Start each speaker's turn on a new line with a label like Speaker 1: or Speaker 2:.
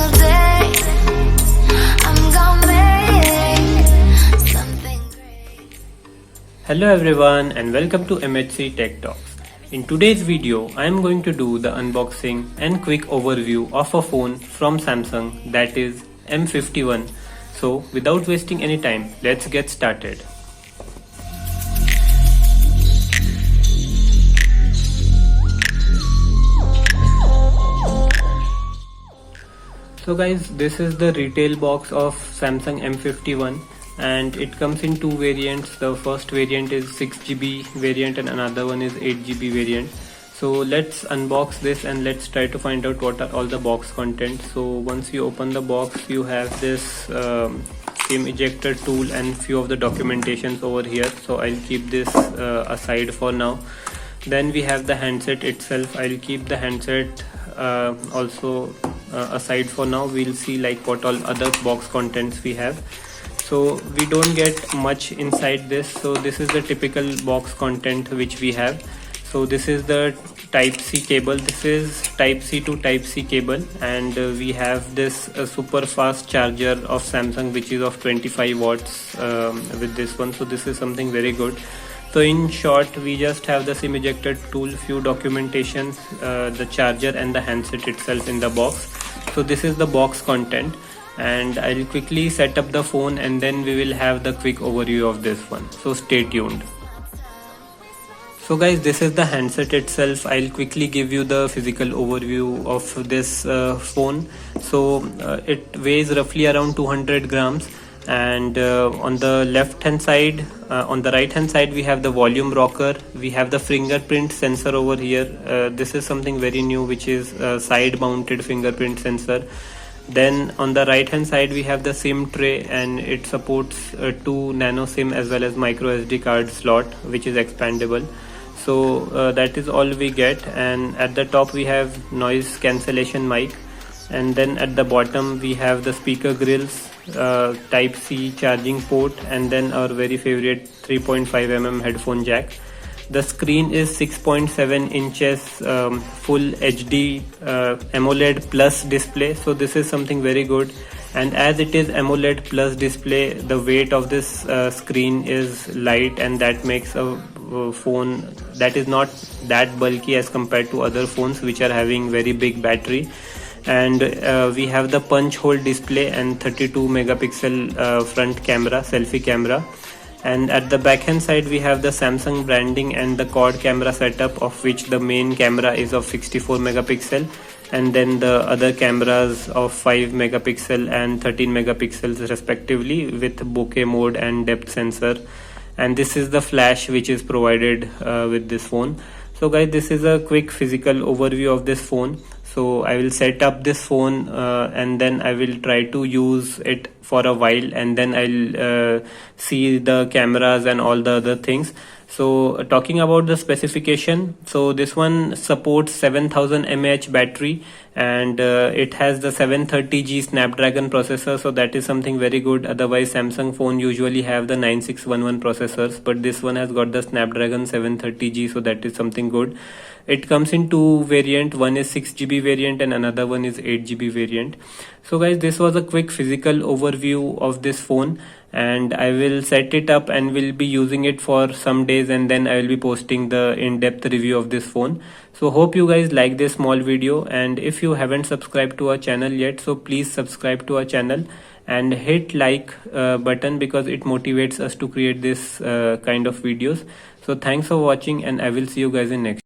Speaker 1: single day. I'm gonna make something great.
Speaker 2: Hello everyone and welcome to MHC Tech Talks. In today's video, I am going to do the unboxing and quick overview of a phone from Samsung, that is M51. So without wasting any time, let's get started. So guys, this is the retail box of Samsung M51 and it comes in two variants. The first variant is 6GB variant and another one is 8GB variant. So let's unbox this and let's try to find out what are all the box contents. So once you open the box, you have this SIM ejector tool and few of the documentations over here. So I'll keep this aside for now. Then we have the handset itself. I'll keep the handset also aside for now. We'll see like what all other box contents we have. So we don't get much inside this. So this is the typical box content which we have. So this is the type C cable. This is type C to type C cable, and we have this super fast charger of Samsung which is of 25 watts with this one. So this is something very good. So in short, we just have the SIM ejector tool, few documentation, the charger and the handset itself in the box. So this is the box content, and I'll quickly set up the phone and then we will have the quick overview of this one. So stay tuned. So guys, this is the handset itself. I'll quickly give you the physical overview of this phone. So it weighs roughly around 200 grams. And on the left hand side, on the right hand side, we have the volume rocker. We have the fingerprint sensor over here. This is something very new, which is side mounted fingerprint sensor. Then on the right hand side, we have the SIM tray, and it supports 2 nano SIM as well as micro SD card slot, which is expandable. So that is all we get. And at the top we have noise cancellation mic, and then at the bottom we have the speaker grills, type C charging port, and then our very favorite 3.5mm headphone jack. The screen is 6.7 inches full HD AMOLED plus display. So this is something very good, and as it is AMOLED plus display, the weight of this screen is light, and that makes a phone that is not that bulky as compared to other phones which are having very big battery. And we have the punch hole display and 32 megapixel front camera, selfie camera. And at the back hand side we have the Samsung branding and the quad camera setup, of which the main camera is of 64 megapixel, and then the other cameras of 5 megapixel and 13 megapixels respectively, with bokeh mode and depth sensor. And this is the flash which is provided with this phone. So guys, this is a quick physical overview of this phone. So I will set up this phone and then I will try to use it for a while, and then I'll see the cameras and all the other things. So talking about the specification, so this one supports 7000 mAh battery, and it has the 730G Snapdragon processor. So that is something very good. Otherwise Samsung phone usually have the 9611 processors, but this one has got the Snapdragon 730G, so that is something good. It comes in two variant, one is 6GB variant and another one is 8GB variant. So guys, this was a quick physical overview of this phone, and I will set it up and will be using it for some days, and then I will be posting the in-depth review of this phone. So hope you guys like this small video, and if you haven't subscribed to our channel yet, so please subscribe to our channel and hit like button, because it motivates us to create this kind of videos. So thanks for watching, and I will see you guys in next.